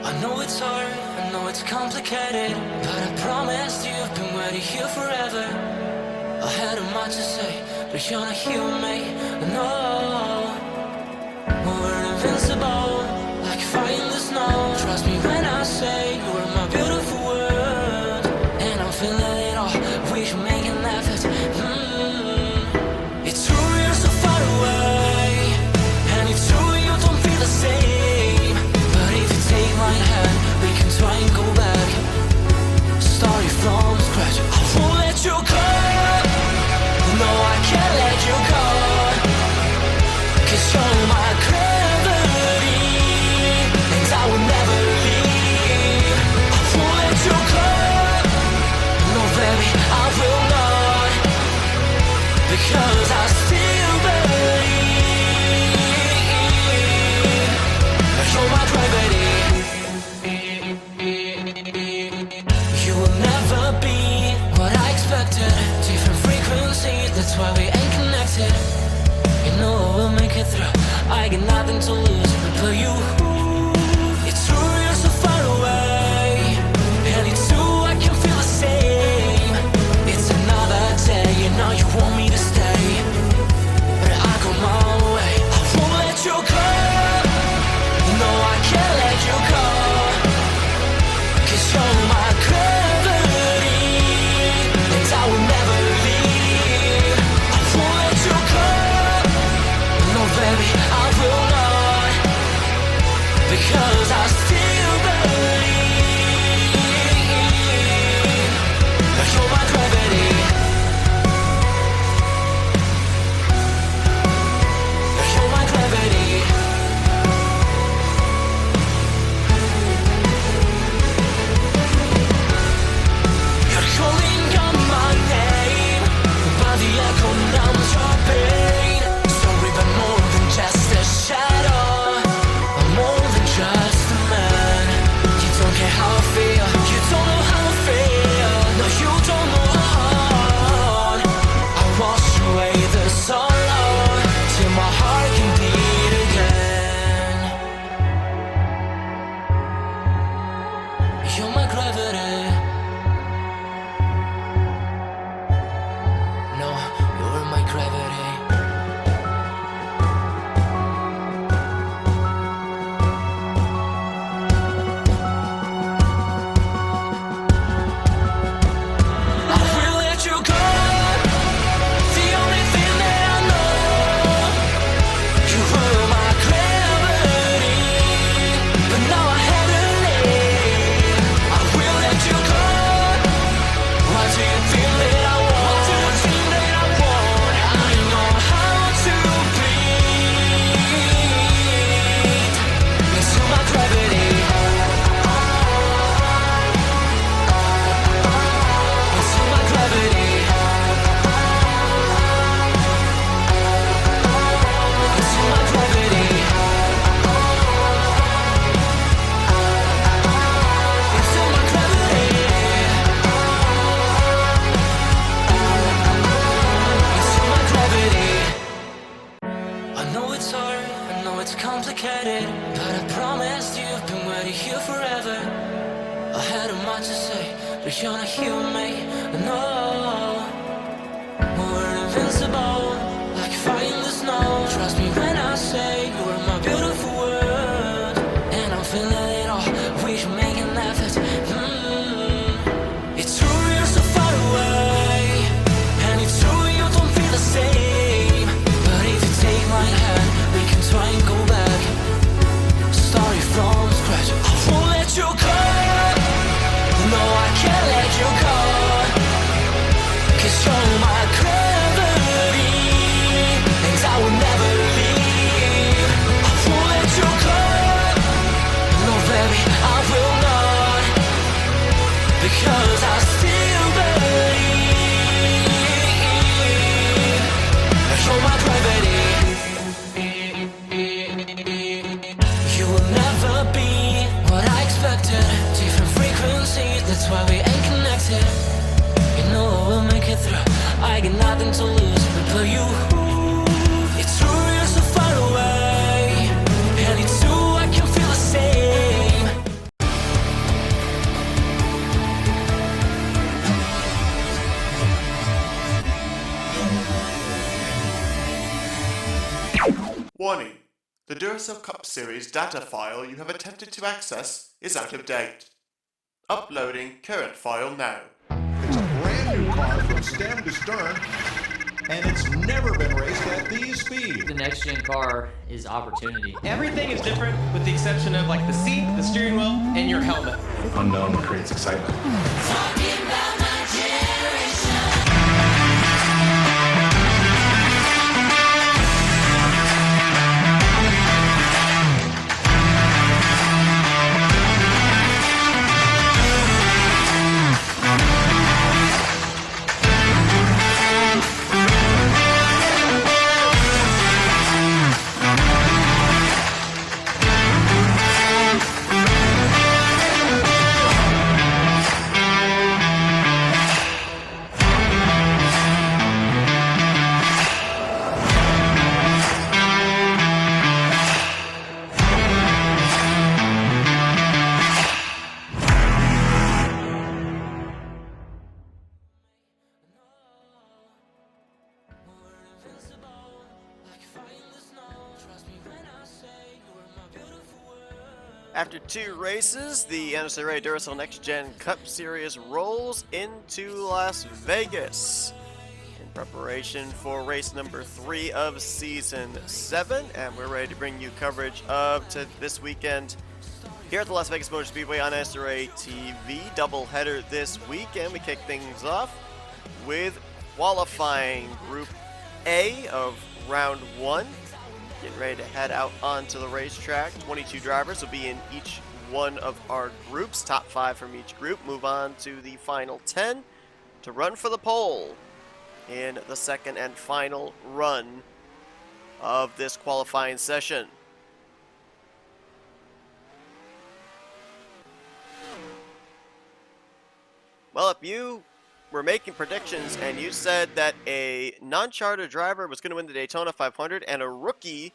I know it's hard, I know it's complicated, but I promised you I've been waiting here forever. I had a much to say, but you're not here with me, no. We're invincible, like fire in the snow. Trust me when I say you are my beautiful world, and I'm feeling it all, we should make an effort. It's true you're so far away, and it's true you don't feel the same. But if you take my hand, we can try and go back, starting from scratch. I won't let you go, no I can't let you go, 'cause you're my gravity, and I will never leave. I won't let you go, no baby I will not, because I still believe. You're my gravity. You will never be what I expected. Different frequencies, that's why we ain't connected. You know I will make it through, I got nothing to lose but you. It's true you're so far away, and it's true I can feel the same. It's another day, you know you want me to stay, but I go my way. I won't let you go, no I can't let you go, 'cause you're my gravity, and I will never leave. I won't let you go, no baby I will not, because I still believe. You're my gravity. You're my gravity. You're calling out my name, but the echo numbs your pain. Sorry, but more than just a shadow, I'm more than just a man. You don't care how I feel, you don't know how I feel. No, you don't know how. I wash away the sorrow till my heart can beat again. You're my gravity. No, you're my gravity. I will let you go, the only thing that I know. You were my gravity, but now I have to leave. I will let you go. Why do you feel that I want? What do you think that I want? I know how to breathe into my gravity, into my gravity, into my gravity, into my gravity, into my gravity. I know it's hard, I know it's complicated, but I promised you I've been waiting here forever. I had a much to say, but you're not here with me, no. We're invincible, like fire in the snow. Trust me when I say you are my beautiful world, and I'm feeling it all, we should make an effort. It's true you're so far away, and it's true you don't feel the same. But if you take my hand, we can try and go back, starting from scratch. I won't let you go, no I can't let you go, 'cause you're my gravity, and I will never leave. I won't let you go, no baby I will not. Warning. The Duracell Cup Series data file you have attempted to access is out of date. Uploading current file now. It's a brand new car from stem to stern, and it's never been raced at these speeds. The next gen car is opportunity. Everything is different with the exception of like the seat, the steering wheel, and your helmet. Unknown creates excitement. Talking about my generation. After 2 races, the NNSCRA Duracell Next Gen Cup Series rolls into Las Vegas in preparation for race number 3 of Season 7, and we're ready to bring you coverage of this weekend here at the Las Vegas Motor Speedway on NNSCRA TV. Doubleheader this week, and we kick things off with qualifying Group A of Round 1. Getting ready to head out onto the racetrack. 22 drivers will be in each one of our groups. Top 5 from each group move on to the final 10 to run for the pole in the second and final run of this qualifying session. Well, if you were making predictions and you said that a non-charter driver was going to win the Daytona 500 and a rookie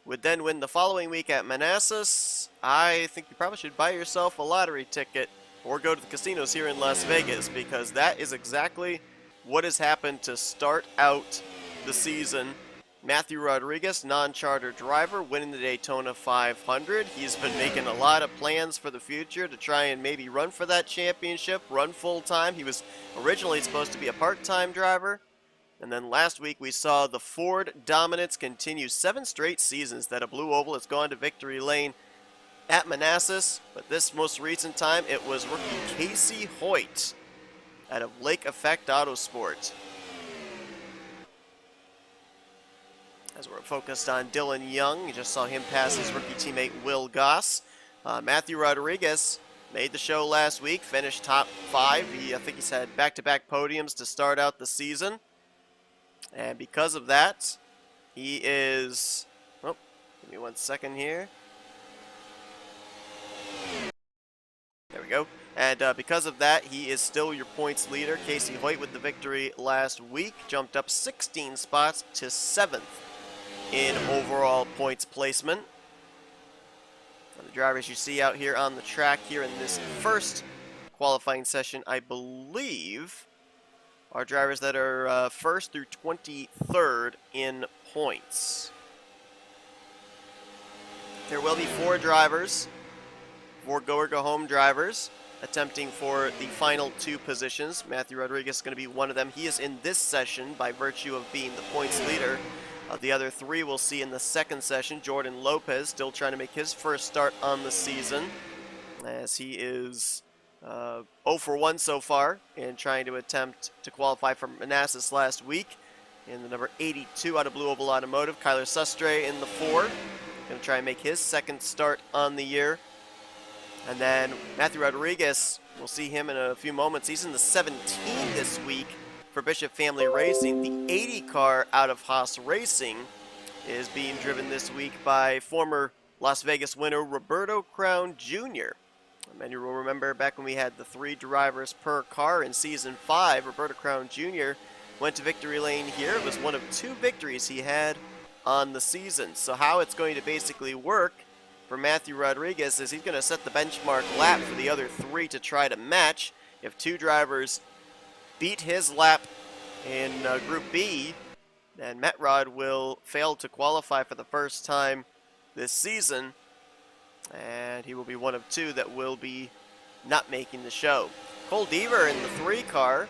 would then win the following week at Manassas, I think you probably should buy yourself a lottery ticket or go to the casinos here in Las Vegas, because that is exactly what has happened to start out the season. Matthew Rodriguez, non-charter driver, winning the Daytona 500. He's been making a lot of plans for the future to try and maybe run for that championship, run full-time. He was originally supposed to be a part-time driver. And then last week we saw the Ford dominance continue. 7 straight seasons that a Blue Oval has gone to victory lane at Manassas. But this most recent time, it was rookie Casey Hoyt out of Lake Effect Autosport. As we're focused on Dylan Young, you just saw him pass his rookie teammate Will Goss. Matthew Rodriguez made the show last week, finished top 5. I think he's had back-to-back podiums to start out the season. And because of that, he is... Oh, give me 1 second here. There we go. And because of that, he is still your points leader. Casey Hoyt with the victory last week jumped up 16 spots to 7th in overall points placement. And the drivers you see out here on the track here in this first qualifying session, I believe, are drivers that are 1st through 23rd in points. There will be 4 drivers, 4 go-or-go-home drivers, attempting for the final 2 positions. Matthew Rodriguez is going to be one of them. He is in this session by virtue of being the points leader. The other 3 we'll see in the second session. Jordan Lopez still trying to make his first start on the season, as he is 0 for 1 so far in trying to attempt to qualify for Manassas last week. In the number 82 out of Blue Oval Automotive, Kyler Sustre in the 4. Going to try and make his second start on the year. And then Matthew Rodriguez, we'll see him in a few moments. He's in the 17 this week for Bishop Family Racing. The 80 car out of Haas Racing is being driven this week by former Las Vegas winner Roberto Crown Jr. Many will remember back when we had the 3 drivers per car in Season 5, Roberto Crown Jr. went to victory lane here. It was one of 2 victories he had on the season. So how it's going to basically work for Matthew Rodriguez is he's going to set the benchmark lap for the other 3 to try to match. If 2 drivers beat his lap in Group B, And Matt Rod will fail to qualify for the first time this season, and he will be one of two that will be not making the show. Cole Deaver in the 3 car,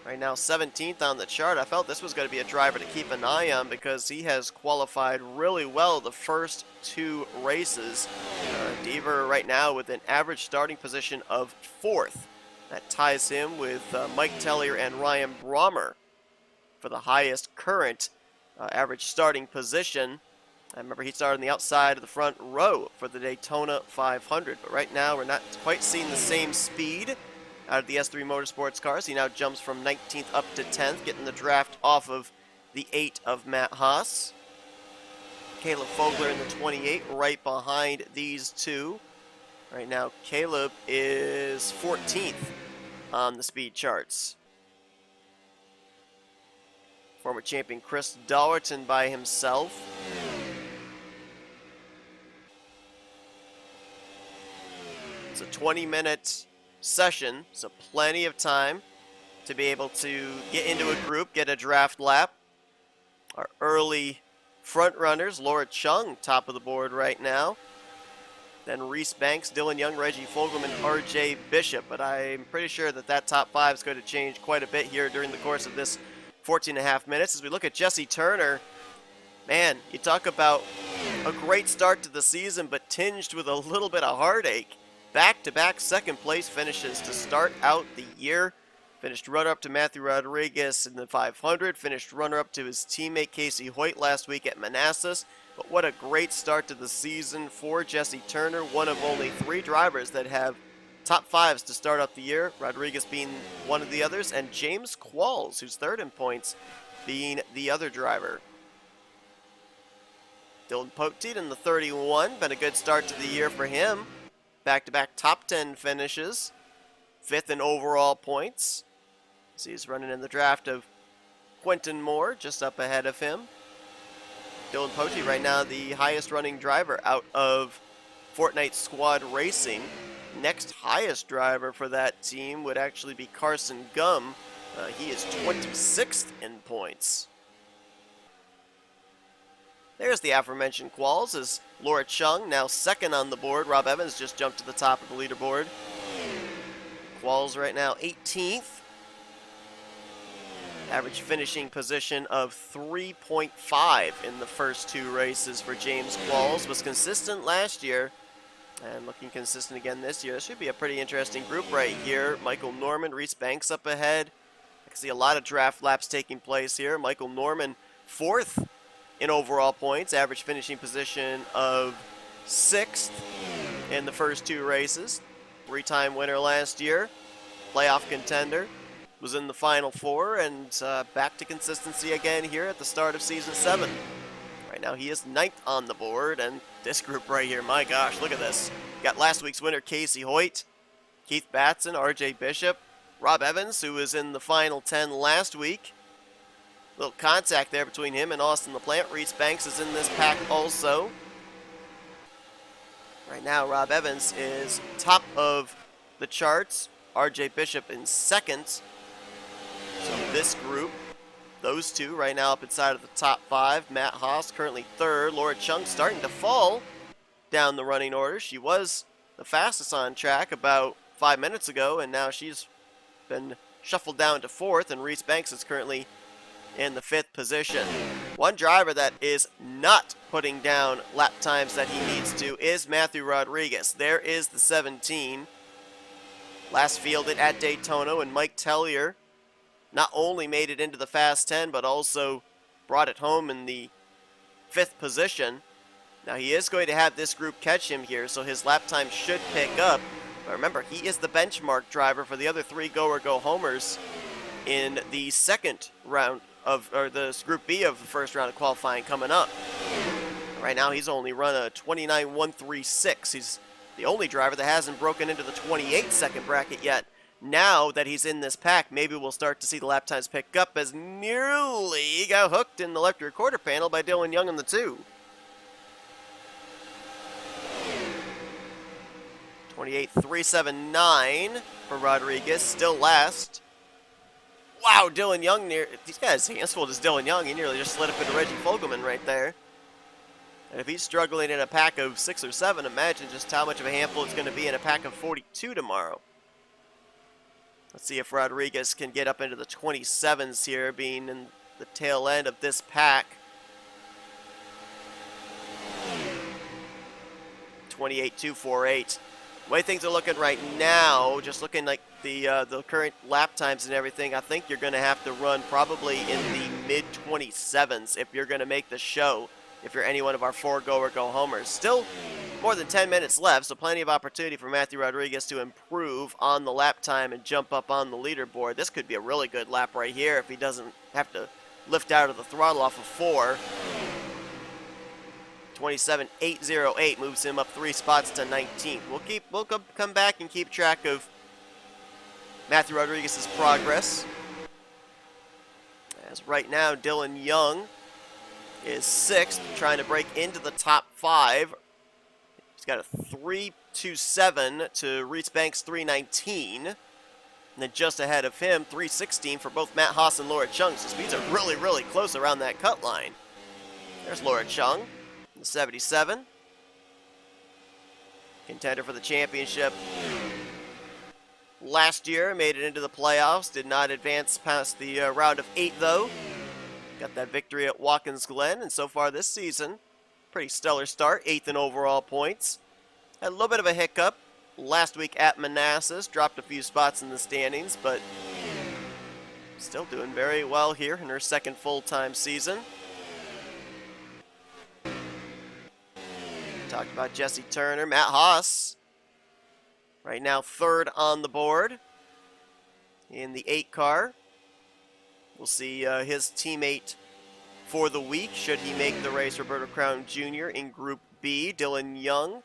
right now 17th on the chart. I felt this was going to be a driver to keep an eye on because he has qualified really well the first 2 races. Deaver right now with an average starting position of 4th. That ties him with Mike Tellier and Ryan Brommer for the highest current average starting position. I remember he started on the outside of the front row for the Daytona 500, but right now we're not quite seeing the same speed out of the S3 Motorsports cars. He now jumps from 19th up to 10th, getting the draft off of the 8 of Matt Haas. Caleb Fogler in the 28, right behind these two. Right now, Caleb is 14th on the speed charts. Former champion Chris Daugherty by himself. It's a 20-minute session, so plenty of time to be able to get into a group, get a draft lap. Our early front runners, Laura Chung, top of the board right now. Then Reese Banks, Dylan Young, Reggie Fogelman, RJ Bishop. But I'm pretty sure that that top 5 is going to change quite a bit here during the course of this 14.5 minutes. As we look at Jesse Turner, man, you talk about a great start to the season, but tinged with a little bit of heartache. Back-to-back second place finishes to start out the year. Finished runner-up to Matthew Rodriguez in the 500. Finished runner-up to his teammate Casey Hoyt last week at Manassas. But what a great start to the season for Jesse Turner. One of only 3 drivers that have top 5s to start out the year. Rodriguez being one of the others. And James Qualls, who's 3rd in points, being the other driver. Dylan Poteet in the 31. Been a good start to the year for him. Back-to-back top 10 finishes. 5th in overall points. So he's running in the draft of Quentin Moore, just up ahead of him. Dylan Poteet right now the highest running driver out of Fortnite Squad Racing. Next highest driver for that team would actually be Carson Gum. He is 26th in points. There's the aforementioned Qualls as Laura Chung now 2nd on the board. Rob Evans just jumped to the top of the leaderboard. Qualls right now 18th. Average finishing position of 3.5 in the first 2 races for James Qualls. Was consistent last year and looking consistent again this year. This should be a pretty interesting group right here. Michael Norman, Reese Banks up ahead. I can see a lot of draft laps taking place here. Michael Norman 4th in overall points. Average finishing position of 6th in the first 2 races. 3-time winner last year. Playoff contender. Was in the Final 4 and back to consistency again here at the start of Season 7. Right now he is 9th on the board, and this group right here, my gosh, look at this. Got last week's winner Casey Hoyt, Keith Batson, RJ Bishop, Rob Evans, who was in the Final 10 last week. Little contact there between him and Austin LaPlante. Reese Banks is in this pack also. Right now Rob Evans is top of the charts. RJ Bishop in 2nd. So this group, those 2 right now up inside of the top 5. Matt Haas currently 3rd. Laura Chung starting to fall down the running order. She was the fastest on track about 5 minutes ago, and now she's been shuffled down to 4th, and Reese Banks is currently in the 5th position. One driver that is not putting down lap times that he needs to is Matthew Rodriguez. There is the 17. Last fielded at Daytona, and Mike Tellier not only made it into the Fast 10, but also brought it home in the 5th position. Now he is going to have this group catch him here, so his lap time should pick up. But remember, he is the benchmark driver for the other 3 go-or-go-homers in the second round of, or the Group B of the first round of qualifying coming up. Right now he's only run a 29.136. He's the only driver that hasn't broken into the 28-second bracket yet. Now that he's in this pack, maybe we'll start to see the lap times pick up, as nearly got hooked in the left rear quarter panel by Dylan Young in the 2. 28.379 for Rodriguez, still last. Wow, Dylan Young he's got his hands full as Dylan Young. He nearly just slid up into Reggie Fogelman right there. And if he's struggling in a pack of 6 or 7, imagine just how much of a handful it's going to be in a pack of 42 tomorrow. Let's see if Rodriguez can get up into the 27s here, being in the tail end of this pack. 28.248. The way things are looking right now, just looking like the current lap times and everything, I think you're going to have to run probably in the mid-27s if you're going to make the show, if you're any one of our 4-go or go-homers. Still more than 10 minutes left, so plenty of opportunity for Matthew Rodriguez to improve on the lap time and jump up on the leaderboard. This could be a really good lap right here if he doesn't have to lift out of the throttle off of 4. 27.808 moves him up 3 spots to 19th. We'll come back and keep track of Matthew Rodriguez's progress. As right now, Dylan Young is 6th, trying to break into the top 5. He's got a 3.27 to Reese Banks' 3.19. And then just ahead of him, 3.16 for both Matt Haas and Laura Chung. So speeds are really, really close around that cut line. There's Laura Chung, the 77. Contender for the championship. Last year, made it into the playoffs. Did not advance past the round of 8, though. Got that victory at Watkins Glen, and so far this season, pretty stellar start, 8th in overall points. Had a little bit of a hiccup last week at Manassas, dropped a few spots in the standings, but still doing very well here in her second full-time season. Talked about Jesse Turner, Matt Haas, right now 3rd on the board in the 8 car. We'll see his teammate for the week, should he make the race, Roberto Crown Jr. in Group B. Dylan Young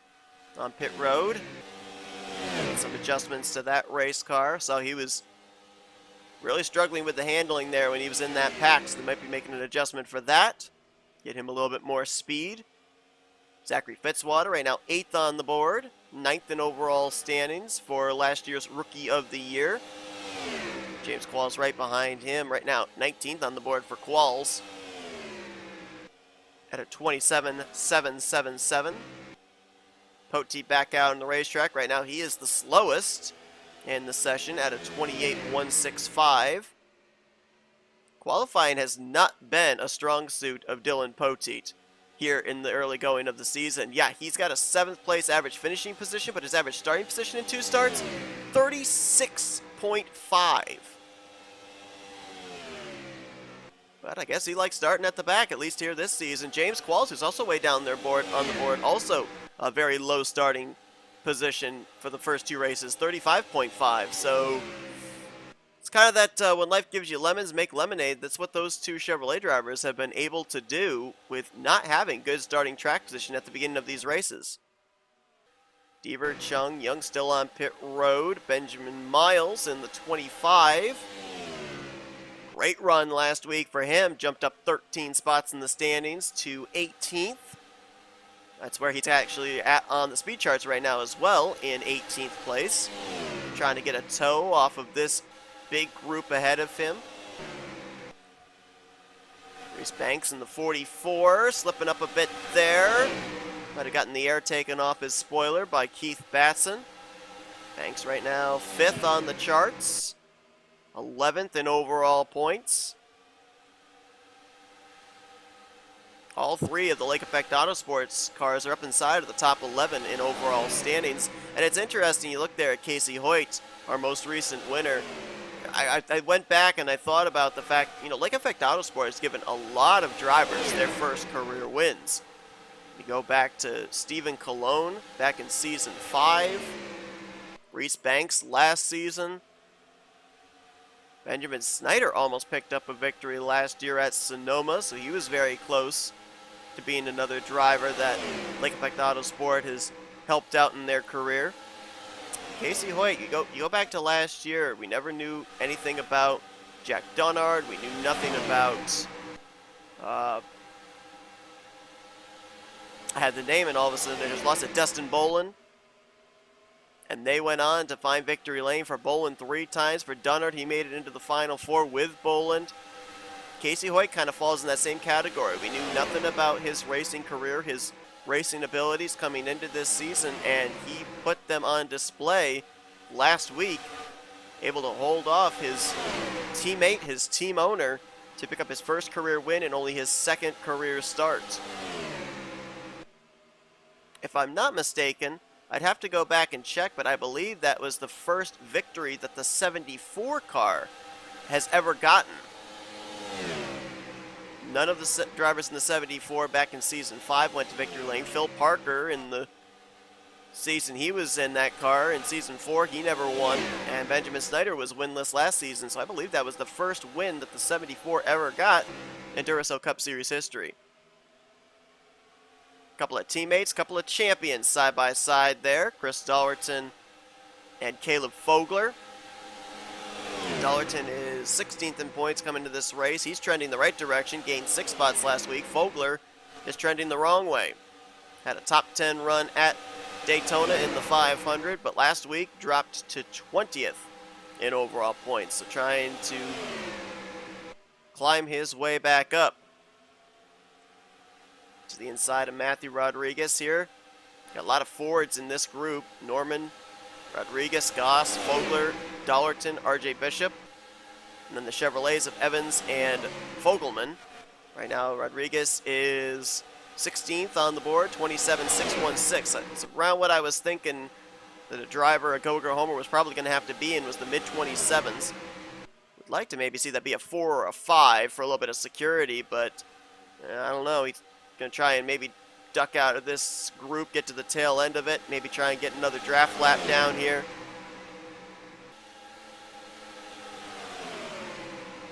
on pit road. Some adjustments to that race car. So he was really struggling with the handling there when he was in that pack, so they might be making an adjustment for that. Get him a little bit more speed. Zachary Fitzwater right now 8th on the board, 9th in overall standings for last year's Rookie of the Year. James Qualls right behind him right now, 19th on the board for Qualls at a 27.777. Poteet back out on the racetrack. Right now he is the slowest in the session at a 28.165. Qualifying has not been a strong suit of Dylan Poteet here in the early going of the season. Yeah, he's got a 7th place average finishing position, but his average starting position in 2 starts, 36.5. But I guess he likes starting at the back, at least here this season. James Qualls, who's also way down there on the board, also a very low starting position for the first 2 races, 35.5. So it's kind of that when life gives you lemons, make lemonade. That's what those 2 Chevrolet drivers have been able to do with not having good starting track position at the beginning of these races. Deaver, Chung, Young still on pit road. Benjamin Miles in the 25. Great run last week for him. Jumped up 13 spots in the standings to 18th. That's where he's actually at on the speed charts right now as well, in 18th place. Trying to get a tow off of this big group ahead of him. Reese Banks in the 44, slipping up a bit there. Might have gotten the air taken off his spoiler by Keith Batson. Banks right now 5th on the charts. 11th in overall points. All 3 of the Lake Effect Autosports cars are up inside of the top 11 in overall standings. And it's interesting, you look there at Casey Hoyt, our most recent winner. I went back and I thought about the fact, Lake Effect Autosport has given a lot of drivers their first career wins. You go back to Stephen Colon back in season 5. Reese Banks last season. Benjamin Snyder almost picked up a victory last year at Sonoma, so he was very close to being another driver that Lake Effect Autosport has helped out in their career. Casey Hoyt, you go back to last year, we never knew anything about Jack Dunnard, we knew nothing about, I had the name and all of a sudden they just lost it, Dustin Bolin. And they went on to find victory lane for Boland 3 times. For Dunnard, he made it into the Final Four with Boland. Casey Hoyt kind of falls in that same category. We knew nothing about his racing career, his racing abilities coming into this season, and he put them on display last week, able to hold off his teammate, his team owner, to pick up his first career win and only his second career start. If I'm not mistaken, I'd have to go back and check, but I believe that was the first victory that the 74 car has ever gotten. None of the drivers in the 74 back in Season 5 went to victory lane. Phil Parker, in the season he was in that car, in Season 4, he never won. And Benjamin Snyder was winless last season, so I believe that was the first win that the 74 ever got in Duracell Cup Series history. Couple of teammates, couple of champions side by side there. Chris Dollerton and Caleb Fogler. Dollerton is 16th in points coming to this race. He's trending the right direction, gained 6 spots last week. Fogler is trending the wrong way. Had a top 10 run at Daytona in the 500, but last week dropped to 20th in overall points. So trying to climb his way back up. To the inside of Matthew Rodriguez here. Got a lot of Fords in this group. Norman, Rodriguez, Goss, Fogler, Dollerton, RJ Bishop. And then the Chevrolets of Evans and Fogelman. Right now, Rodriguez is 16th on the board, 27.616. It's around what I was thinking that a driver, a Go-Go Homer, was probably going to have to be in, was the mid-27s. Would like to maybe see that be a 4 or a 5 for a little bit of security, but I don't know. He's going to try and maybe duck out of this group, get to the tail end of it, maybe try and get another draft lap down here.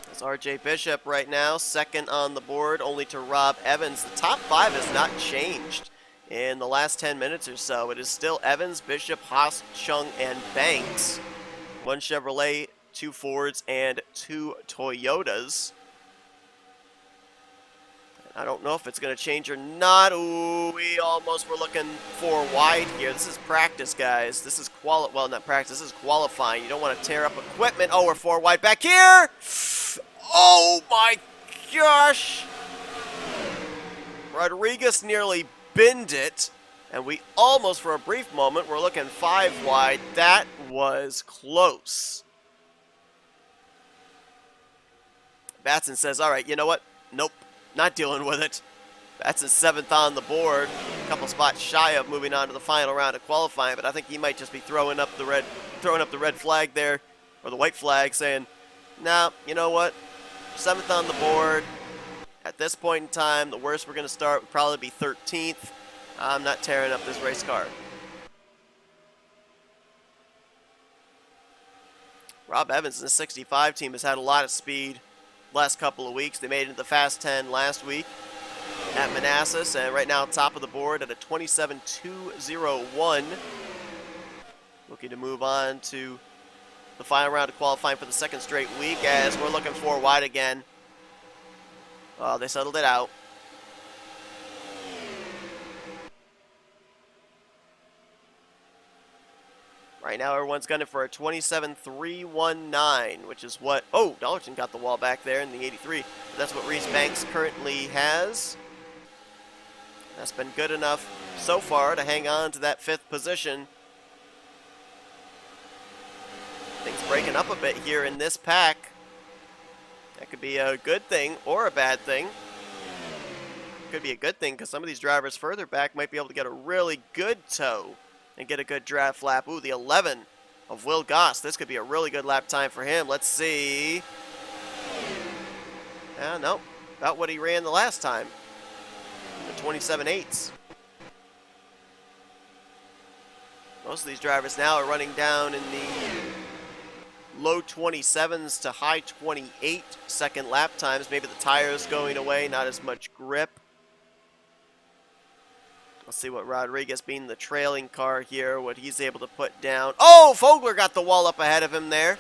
That's RJ Bishop right now, second on the board, only to Rob Evans. The top 5 has not changed in the last 10 minutes or so. It is still Evans, Bishop, Haas, Chung, and Banks. 1 Chevrolet, 2 Fords, and 2 Toyotas. I don't know if it's going to change or not. Ooh, we almost were looking 4 wide here. This is practice, guys. This is well, not practice. This is qualifying. You don't want to tear up equipment. Oh, we're 4 wide back here. Oh, my gosh. Rodriguez nearly binned it. And we almost, for a brief moment, were looking 5 wide. That was close. Batson says, all right, you know what? Nope. Not dealing with it. That's his 7th on the board. A couple spots shy of moving on to the final round of qualifying, but I think he might just be throwing up the red flag there, or the white flag, saying, nah, you know what? 7th on the board. At this point in time, the worst we're going to start would probably be 13th. I'm not tearing up this race car. Rob Evans and the 65 team has had a lot of speed last couple of weeks. They made it into the Fast 10 last week at Manassas, and right now top of the board at a 27.201. Looking to move on to the final round of qualifying for the 2nd straight week, as we're looking 4 wide again. Well, they settled it out. Right now, everyone's gunning for a 27.319, which is what... Oh, Dollerton got the wall back there in the 83. That's what Reese Banks currently has. That's been good enough so far to hang on to that 5th position. Things breaking up a bit here in this pack. That could be a good thing or a bad thing. Could be a good thing because some of these drivers further back might be able to get a really good tow and get a good draft lap. Ooh, the 11 of Will Goss. This could be a really good lap time for him. Let's see. No, about what he ran the last time. The 27.8s. Most of these drivers now are running down in the low 27s to high 28 second lap times. Maybe the tires going away, not as much grip. Let's see what Rodriguez, being the trailing car here, what he's able to put down. Oh, Fogler got the wall up ahead of him there.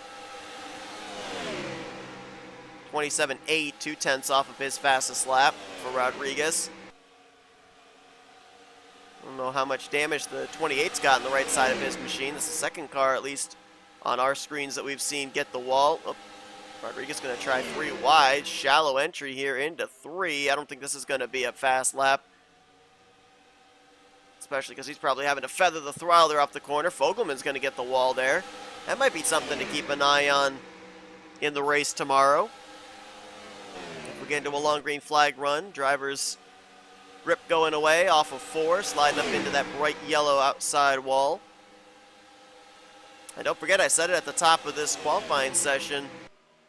27.8, 2/10 off of his fastest lap for Rodriguez. don't know how much damage the 28's got on the right side of his machine. This is the second car, at least on our screens, that we've seen get the wall. Oh, Rodriguez going to try 3 wide. Shallow entry here into 3. I don't think this is going to be a fast lap, especially because he's probably having to feather the throttle there off the corner. Fogelman's going to get the wall there. That might be something to keep an eye on in the race tomorrow. If we get into a long green flag run, drivers grip going away off of 4, sliding up into that bright yellow outside wall. And don't forget, I said it at the top of this qualifying session,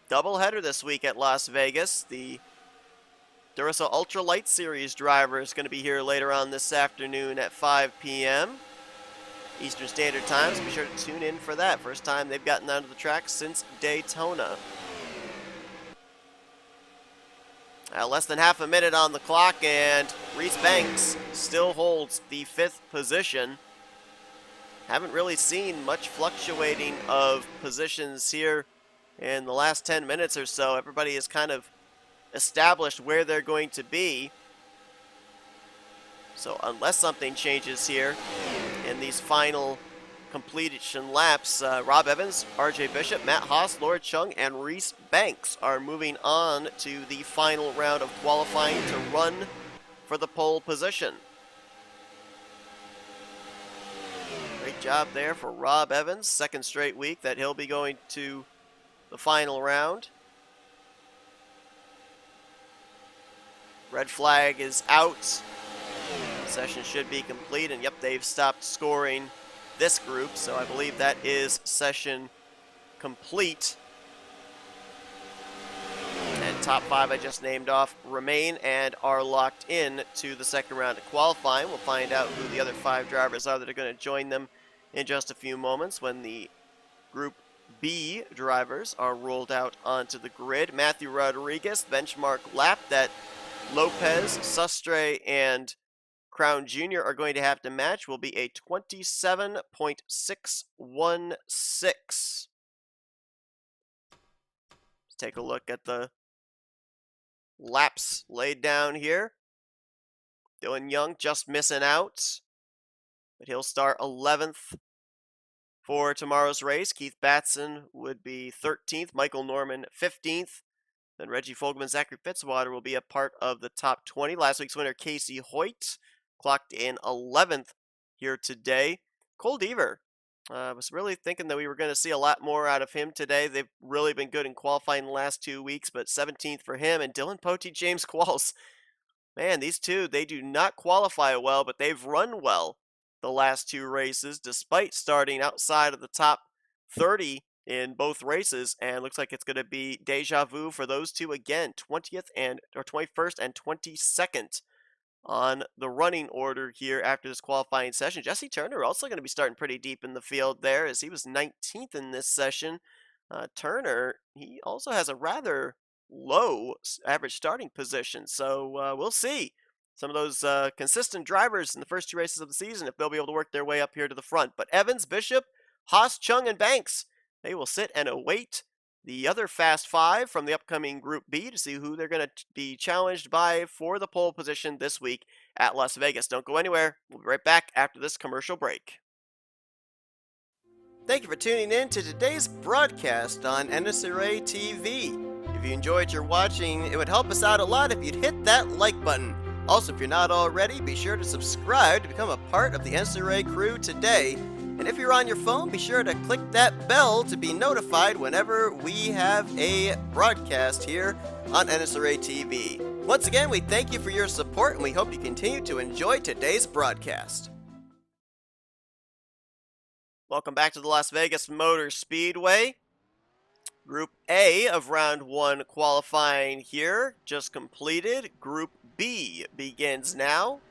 doubleheader this week at Las Vegas. The Duracell Ultra Light Series driver is going to be here later on this afternoon at 5 p.m. Eastern Standard Time, so be sure to tune in for that. First time they've gotten onto the track since Daytona. Less than half a minute on the clock, and Reese Banks still holds the 5th position. Haven't really seen much fluctuating of positions here in the last 10 minutes or so. Everybody has kind of established where they're going to be. So unless something changes here in these final completion laps, Rob Evans, RJ Bishop, Matt Haas, Laura Chung, and Reese Banks are moving on to the final round of qualifying to run for the pole position. Great job there for Rob Evans, second straight week that he'll be going to the final round. Red flag is out. Session should be complete, and yep, they've stopped scoring this group, so I believe that is session complete. And top 5 I just named off remain and are locked in to the second round of qualifying. We'll find out who the other 5 drivers are that are going to join them in just a few moments when the Group B drivers are rolled out onto the grid. Matthew Rodriguez benchmark lap that Lopez, Sustre, and Crown Jr. are going to have to match will be a 27.616. Let's take a look at the laps laid down here. Dylan Young just missing out, but he'll start 11th for tomorrow's race. Keith Batson would be 13th, Michael Norman 15th. Then Reggie Fogelman, Zachary Fitzwater will be a part of the top 20. Last week's winner, Casey Hoyt, clocked in 11th here today. Cole Deaver, was really thinking that we were going to see a lot more out of him today. They've really been good in qualifying the last 2 weeks, but 17th for him. And Dylan Pote, James Qualls. Man, these two, they do not qualify well, but they've run well the last 2 races, despite starting outside of the top 30 in both races, and looks like it's going to be deja vu for those two again. 21st and 22nd on the running order here after this qualifying session. Jesse Turner also going to be starting pretty deep in the field there, as he was 19th in this session. Turner, he also has a rather low average starting position, so we'll see some of those consistent drivers in the first 2 races of the season if they'll be able to work their way up here to the front. But Evans, Bishop, Haas, Chung, and Banks, they will sit and await the other Fast 5 from the upcoming Group B to see who they're going to be challenged by for the pole position this week at Las Vegas. Don't go anywhere. We'll be right back after this commercial break. Thank you for tuning in to today's broadcast on NNSCRA TV. If you enjoyed your watching, it would help us out a lot if you'd hit that like button. Also, if you're not already, be sure to subscribe to become a part of the NNSCRA crew today. And if you're on your phone, be sure to click that bell to be notified whenever we have a broadcast here on NNSCRA TV. Once again, we thank you for your support, and we hope you continue to enjoy today's broadcast. Welcome back to the Las Vegas Motor Speedway. Group A of Round 1 qualifying here just completed. Group B begins now.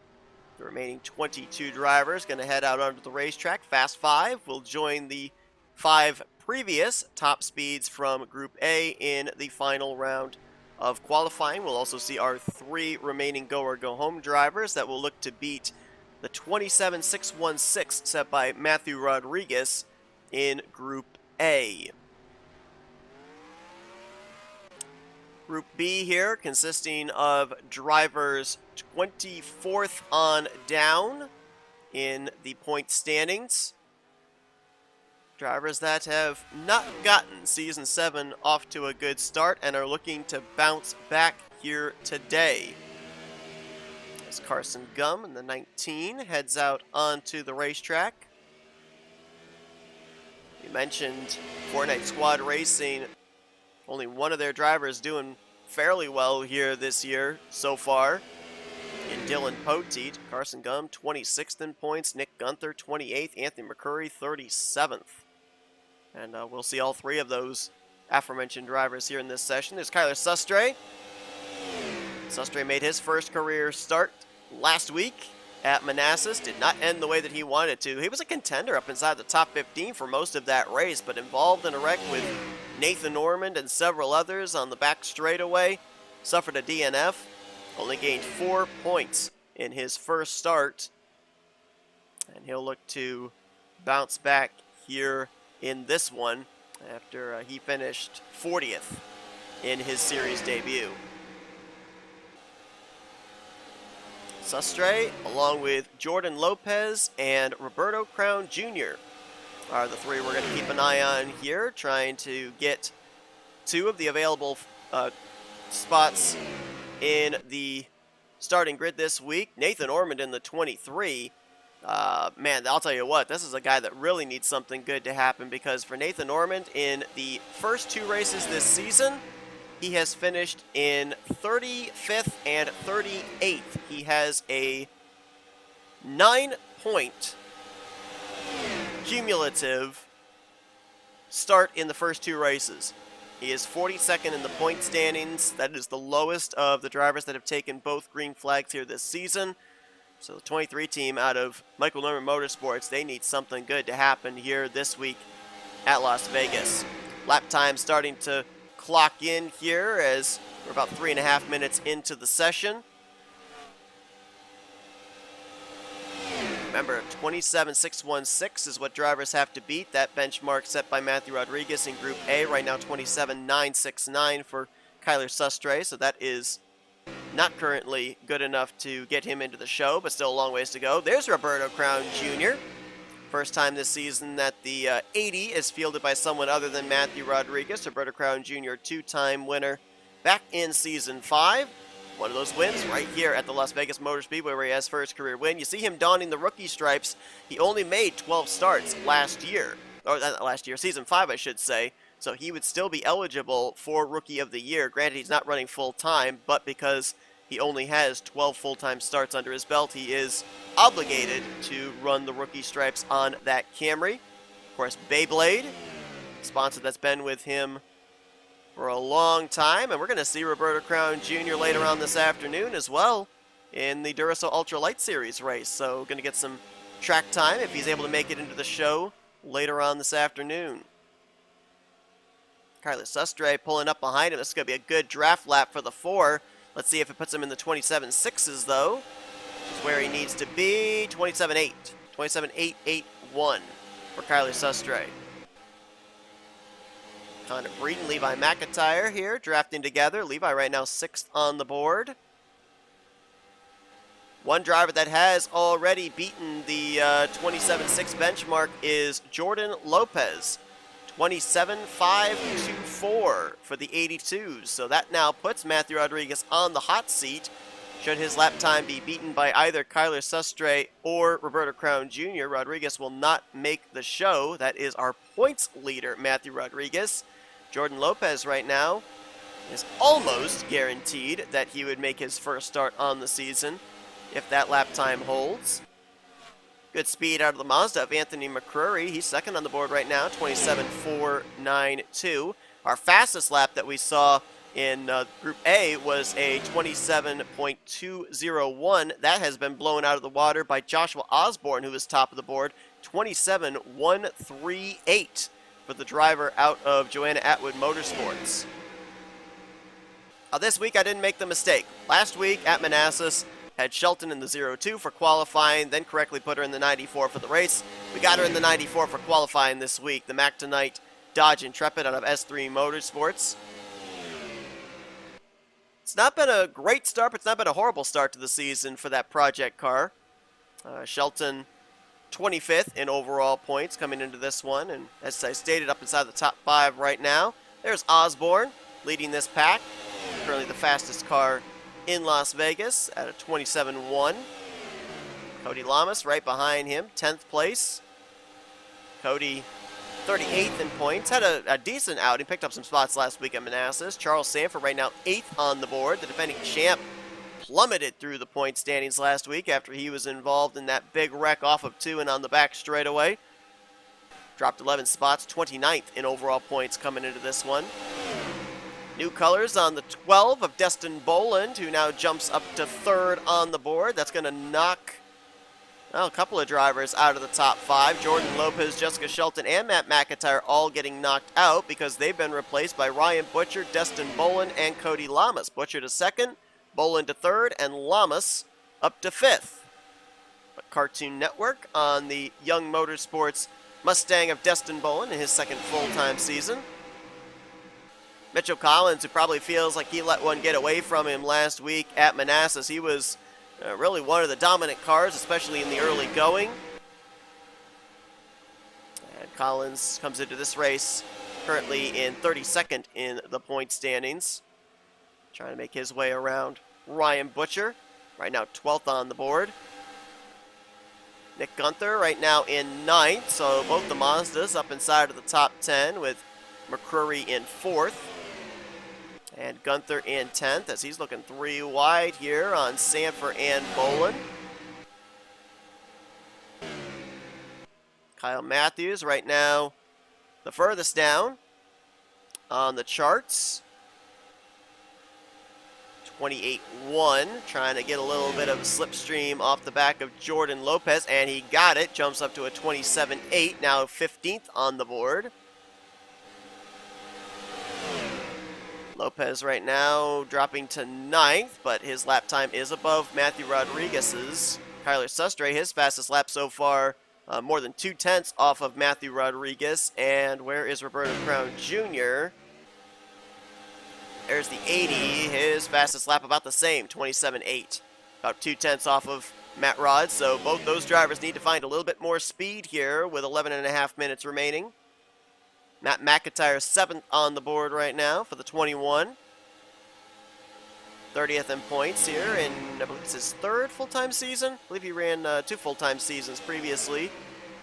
The remaining 22 drivers going to head out onto the racetrack. Fast 5 will join the 5 previous top speeds from Group A in the final round of qualifying. We'll also see our 3 remaining go or go home drivers that will look to beat the 27.616 set by Matthew Rodriguez in Group A. Group B here, consisting of drivers 24th on down. in the point standings. Drivers that have not gotten Season 7 off to a good start and are looking to bounce back here today. As Carson Gum in the 19 heads out onto the racetrack. You mentioned Fortnite Squad Racing, only one of their drivers doing fairly well here this year so far. In Dylan Poteet, Carson Gum 26th in points, Nick Gunther 28th, Anthony McCurry 37th. And we'll see all three of those aforementioned drivers here in this session. There's Kyler Sustre. Sustre made his first career start last week at Manassas. Did not end the way that he wanted to. He was a contender up inside the top 15 for most of that race, but involved in a wreck with Nathan Ormond and several others on the back straightaway. Suffered a DNF. Only gained 4 points in his first start. And he'll look to bounce back here in this one after he finished 40th in his series debut. Sustre, along with Jordan Lopez and Roberto Crown Jr. are the three we're going to keep an eye on here, trying to get 2 of the available spots in the starting grid this week. Nathan Ormond in the 23. Man, I'll tell you what, this is a guy that really needs something good to happen, because for Nathan Ormond, in the first 2 races this season, he has finished in 35th and 38th. He has a 9-point cumulative start in the first 2 races. He is 42nd in the point standings. That is the lowest of the drivers that have taken both green flags here this season. So the 23 team out of Michael Norman Motorsports, they need something good to happen here this week at Las Vegas. Lap time starting to clock in here as we're about 3.5 minutes into the session. Remember, 27.616 is what drivers have to beat. That benchmark set by Matthew Rodriguez in Group A. Right now, 27.969 for Kyler Sustre. So that is not currently good enough to get him into the show, but still a long ways to go. There's Roberto Crown Jr. First time this season that the 80 is fielded by someone other than Matthew Rodriguez. Roberto Crown Jr., 2-time winner back in Season 5. One of those wins right here at the Las Vegas Motor Speedway, where he has first career win. You see him donning the rookie stripes. He only made 12 starts last year. Or not last year, Season 5, I should say. So he would still be eligible for Rookie of the Year. Granted, he's not running full-time, but because he only has 12 full-time starts under his belt, he is obligated to run the rookie stripes on that Camry. Of course, Beyblade, sponsor that's been with him for a long time, and we're going to see Roberto Crown Jr. later on this afternoon as well in the Duracell Ultra Light Series race. So going to get some track time if he's able to make it into the show later on this afternoon. Kyler Sustre pulling up behind him. This is going to be a good draft lap for the 4. Let's see if it puts him in the 27.6s, though. Which is where he needs to be. 27.8. 27.881 for Kyler Sustre. Connor Breeden, Levi McIntyre here, drafting together. Levi right now 6th on the board. One driver that has already beaten the 27.6 benchmark is Jordan Lopez. 27.524 for the 82s. So that now puts Matthew Rodriguez on the hot seat. Should his lap time be beaten by either Kyler Sustre or Roberto Crown Jr., Rodriguez will not make the show. That is our points leader, Matthew Rodriguez. Jordan Lopez right now is almost guaranteed that he would make his first start on the season if that lap time holds. Good speed out of the Mazda of Anthony McCurry. He's 2nd on the board right now, 27.492. Our fastest lap that we saw in Group A was a 27.201. That has been blown out of the water by Joshua Osborne, who is top of the board, 27.138 for the driver out of Joanna Atwood Motorsports. Now this week I didn't make the mistake. Last week at Manassas, had Shelton in the 02 for qualifying, then correctly put her in the 94 for the race. We got her in the 94 for qualifying this week. The Mac Tonight Dodge Intrepid out of S3 Motorsports. It's not been a great start, but it's not been a horrible start to the season for that project car. Shelton 25th in overall points coming into this one. And as I stated, up inside the top 5 right now. There's Osborne leading this pack. Currently the fastest car in Las Vegas at a 27.1. Cody Lamas right behind him, 10th place. Cody 38th in points. Had a decent outing, picked up some spots last week at Manassas. Charles Sanford right now 8th on the board. The defending champ plummeted through the point standings last week after he was involved in that big wreck off of 2 and on the back straightaway. Dropped 11 spots, 29th in overall points coming into this one. New colors on the 12 of Destin Boland, who now jumps up to 3rd on the board. That's going to knock a couple of drivers out of the top 5. Jordan Lopez, Jessica Shelton, and Matt McIntyre all getting knocked out because they've been replaced by Ryan Butcher, Destin Boland, and Cody Lamas. Butcher to 2nd, Boland to 3rd, and Lamas up to 5th. But Cartoon Network on the Young Motorsports Mustang of Destin Boland in his 2nd full-time season. Mitchell Collins, who probably feels like he let one get away from him last week at Manassas. He was really one of the dominant cars, especially in the early going. And Collins comes into this race currently in 32nd in the point standings. Trying to make his way around Ryan Butcher, right now 12th on the board. Nick Gunther right now in 9th, so both the Mazdas up inside of the top 10 with McCrory in 4th. And Gunther in 10th as he's looking 3 wide here on Sanford and Boland. Kyle Matthews right now the furthest down on the charts. 28.1, trying to get a little bit of slipstream off the back of Jordan Lopez, and he got it. Jumps up to a 27.8, now 15th on the board. Lopez right now dropping to 9th, but his lap time is above Matthew Rodriguez's. Kyler Sustre, his fastest lap so far, more than 2/10 off of Matthew Rodriguez. And where is Roberto Crown Jr.? There's the 80, his fastest lap about the same, 27.8. About 2/10 off of Matt Rod, so both those drivers need to find a little bit more speed here with 11.5 minutes remaining. Matt McIntyre 7th on the board right now for the 21. 30th in points here, and I believe it's his 3rd full-time season. I believe he ran 2 full-time seasons previously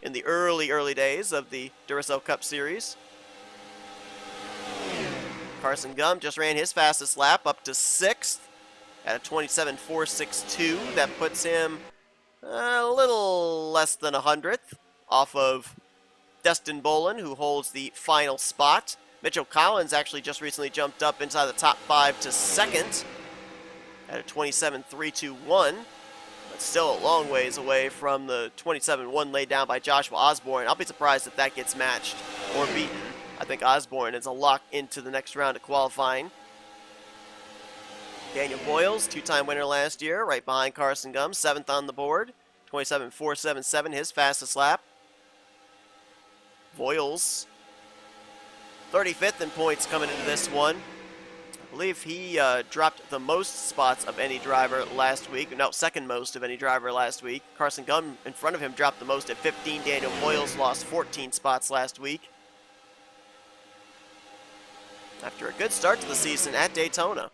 in the early days of the Duracell Cup Series. Carson Gum just ran his fastest lap up to 6th at a 27.462. That puts him a little less than 100th off of Destin Boland, who holds the final spot. Mitchell Collins actually just recently jumped up inside the top 5 to 2nd at a 27.321, but still a long ways away from the 27.1 laid down by Joshua Osborne. I'll be surprised if that gets matched or beaten. I think Osborne is a lock into the next round of qualifying. Daniel Boyles, 2-time winner last year, right behind Carson Gum, 7th on the board, 27.477, his fastest lap. Voiles, 35th in points coming into this one. I believe he dropped the most spots of any driver last week. No, 2nd most of any driver last week. Carson Gum in front of him dropped the most at 15. Daniel Voiles lost 14 spots last week after a good start to the season at Daytona.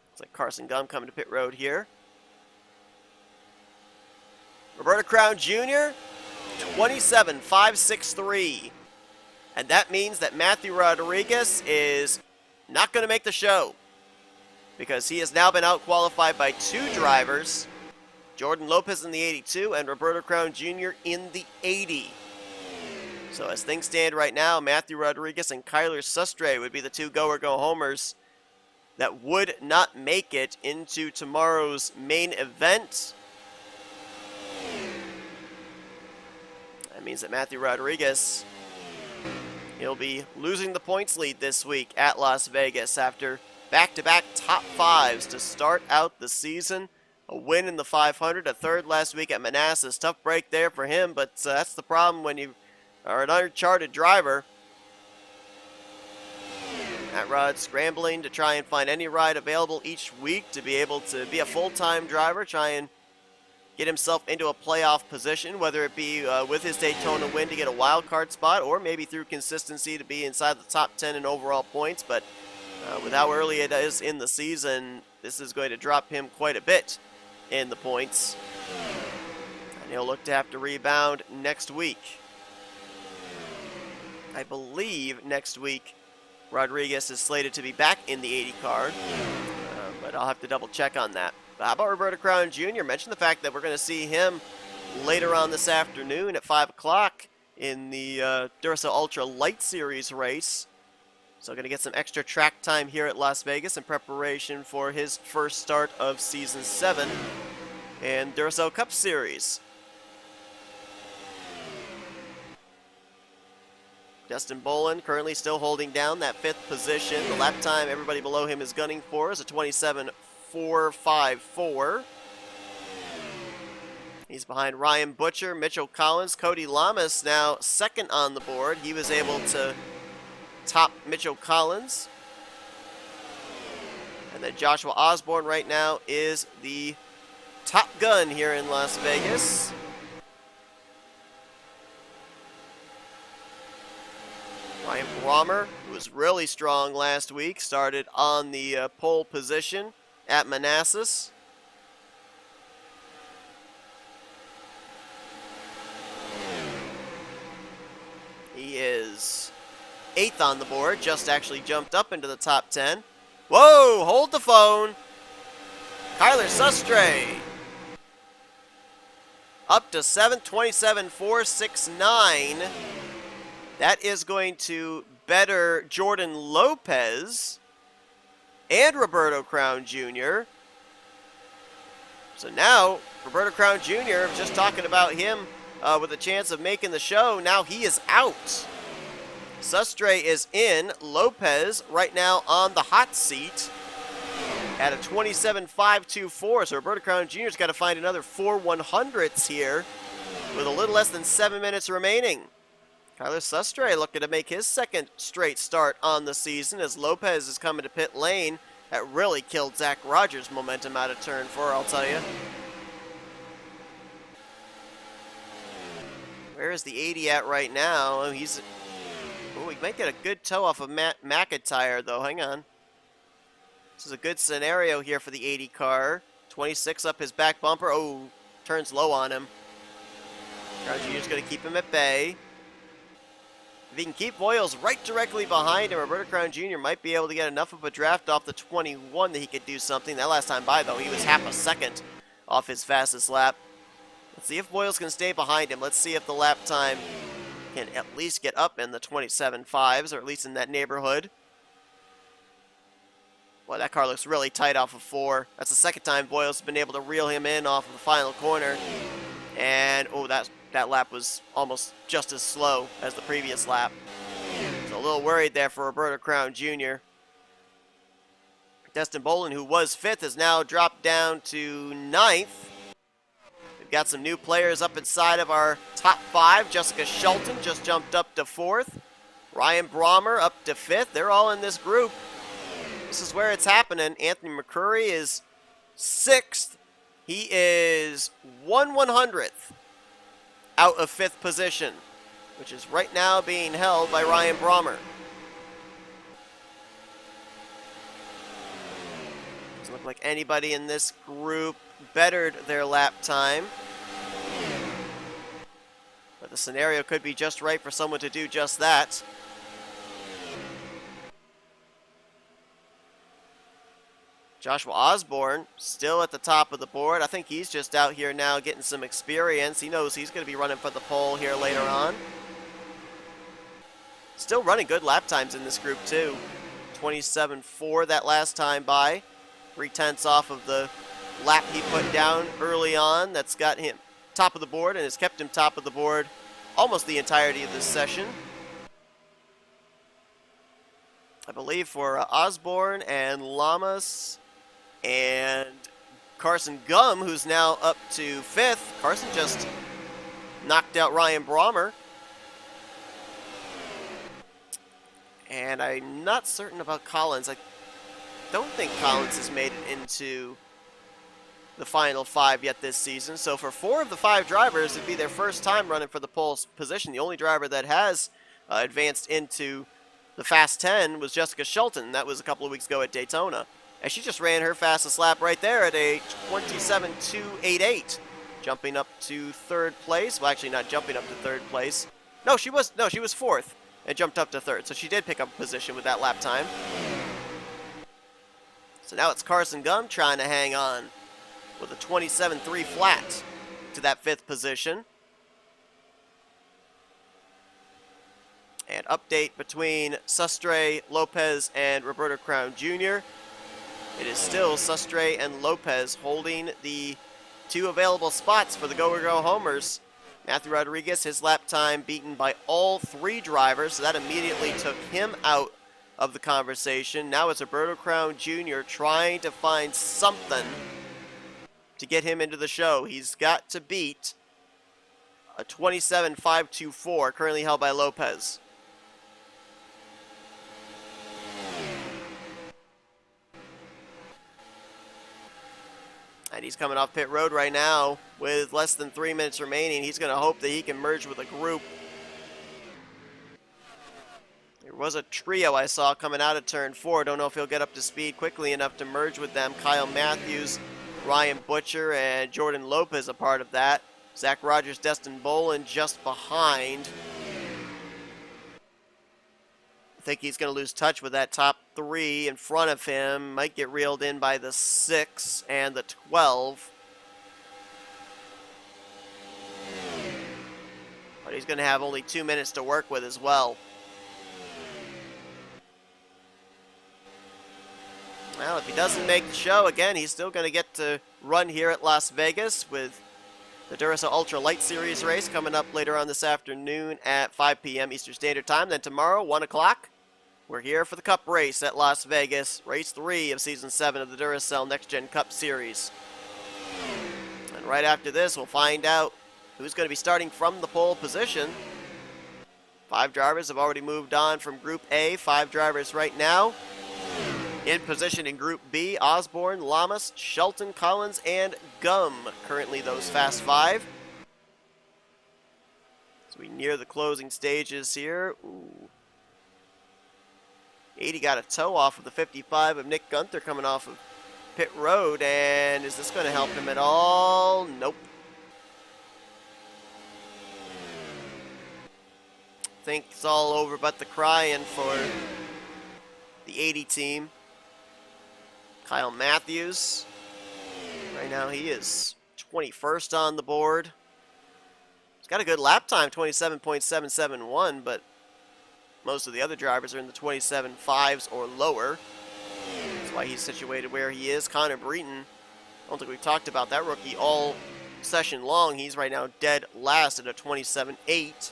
Looks like Carson Gum coming to pit road here. Roberto Crown Jr., 27.563. And that means that Matthew Rodriguez is not going to make the show because he has now been out-qualified by 2 drivers, Jordan Lopez in the 82 and Roberto Crown Jr. in the 80. So as things stand right now, Matthew Rodriguez and Kyler Sustre would be the 2 go-or-go-homers that would not make it into tomorrow's main event. That means that Matthew Rodriguez, he'll be losing the points lead this week at Las Vegas after back-to-back top 5s to start out the season. A win in the 500, a 3rd last week at Manassas. Tough break there for him, but that's the problem when you are an uncharted driver. Matt Rod scrambling to try and find any ride available each week to be able to be a full-time driver, try and get himself into a playoff position, whether it be with his Daytona win to get a wild card spot, or maybe through consistency to be inside the top 10 in overall points. But with how early it is in the season, this is going to drop him quite a bit in the points. And he'll look to have to rebound next week. I believe next week Rodriguez is slated to be back in the 80 car, but I'll have to double check on that. But how about Roberto Crown Jr.? Mention the fact that we're going to see him later on this afternoon at 5 o'clock in the Duracell Ultra Light Series race. So going to get some extra track time here at Las Vegas in preparation for his first start of Season 7 and Duracell Cup Series. Dustin Bolin currently still holding down that 5th position. The lap time everybody below him is gunning for is a 27.454. He's behind Ryan Butcher, Mitchell Collins, Cody Lamas now second on the board. He was able to top Mitchell Collins. And then Joshua Osborne right now is the top gun here in Las Vegas. Ryan Brommer, who was really strong last week, started on the pole position at Manassas. He is 8th on the board, just actually jumped up into the top 10. Whoa, hold the phone. Kyler Sustre up to 7th, 27.469. That is going to better Jordan Lopez and Roberto Crown Jr. So now, Roberto Crown Jr., just talking about him with a chance of making the show, now he is out. Sustre is in. Lopez right now on the hot seat at a 27.524. So Roberto Crown Jr.'s got to find another 4 100ths here with a little less than 7 minutes remaining. Kyler Sustre looking to make his second straight start on the season as Lopez is coming to pit lane. That really killed Zach Rogers' momentum out of turn 4, I'll tell you. Where is the 80 at right now? Oh, he might get a good toe off of Matt McIntyre, though. Hang on. This is a good scenario here for the 80 car. 26 up his back bumper. Oh, turns low on him. Crown Jr.'s going to keep him at bay. If he can keep Voiles right directly behind him, Roberto Crown Jr. might be able to get enough of a draft off the 21 that he could do something. That last time by, though, he was half a second off his fastest lap. Let's see if Voiles can stay behind him. Let's see if the lap time can at least get up in the 27.5s, or at least in that neighborhood. Boy, that car looks really tight off of 4. That's the second time Voiles has been able to reel him in off of the final corner. And, oh, that lap was almost just as slow as the previous lap. So a little worried there for Roberto Crown Jr. Dustin Bolin, who was 5th, has now dropped down to 9th. We've got some new players up inside of our top 5. Jessica Shelton just jumped up to 4th. Ryan Brommer up to 5th. They're all in this group. This is where it's happening. Anthony McCurry is 6th. He is 1 100th out of 5th position, which is right now being held by Ryan Brommer. Doesn't look like anybody in this group bettered their lap time. But the scenario could be just right for someone to do just that. Joshua Osborne still at the top of the board. I think he's just out here now getting some experience. He knows he's going to be running for the pole here later on. Still running good lap times in this group too. 27.4 that last time by. 3/10 off of the lap he put down early on. That's got him top of the board and has kept him top of the board almost the entirety of this session. I believe for Osborne and Lamas and Carson Gum, who's now up to 5th. Carson just knocked out Ryan Brommer. And I'm not certain about Collins. I don't think Collins has made it into the final 5 yet this season. So for 4 of the 5 drivers, it'd be their first time running for the pole position. The only driver that has advanced into the Fast 10 was Jessica Shelton. That was a couple of weeks ago at Daytona. And she just ran her fastest lap right there at a 27.288, jumping up to 3rd place. Well, actually not jumping up to 3rd place. No, she was 4th and jumped up to 3rd. So she did pick up a position with that lap time. So now it's Carson Gum trying to hang on with a 27.3 flat to that 5th position. And update between Sustre, Lopez, and Roberto Crown Jr. It is still Sustre and Lopez holding the 2 available spots for the Go Homers. Matthew Rodriguez, his lap time beaten by all 3 drivers, so that immediately took him out of the conversation. Now it's Roberto Crown Jr. trying to find something to get him into the show. He's got to beat a 27.524, currently held by Lopez. And he's coming off pit road right now with less than 3 minutes remaining. He's going to hope that he can merge with a group. There was a trio I saw coming out of turn 4. Don't know if he'll get up to speed quickly enough to merge with them. Kyle Matthews, Ryan Butcher, and Jordan Lopez a part of that. Zach Rogers, Destin Bolin just behind. I think he's going to lose touch with that top 3 in front of him. Might get reeled in by the 6 and the 12. But he's going to have only 2 minutes to work with as well. Well, if he doesn't make the show, again, he's still going to get to run here at Las Vegas with the Duracell Ultra Light Series race coming up later on this afternoon at 5 p.m. Eastern Standard Time. Then tomorrow, 1 o'clock, we're here for the Cup race at Las Vegas, race 3 of Season 7 of the Duracell Next Gen Cup Series. And right after this, we'll find out who's going to be starting from the pole position. 5 drivers have already moved on from Group A. 5 drivers right now in position in Group B: Osborne, Lamas, Shelton, Collins, and Gum. Currently those Fast 5. As we near the closing stages here. Ooh. 80 got a toe off of the 55 of Nick Gunther coming off of pit road. And is this going to help him at all? Nope. Think it's all over but the crying for the 80 team. Kyle Matthews, right now he is 21st on the board. He's got a good lap time, 27.771, but most of the other drivers are in the 27.5s or lower. That's why he's situated where he is. Connor Breton, I don't think we've talked about that rookie all session long. He's right now dead last at a 27.8.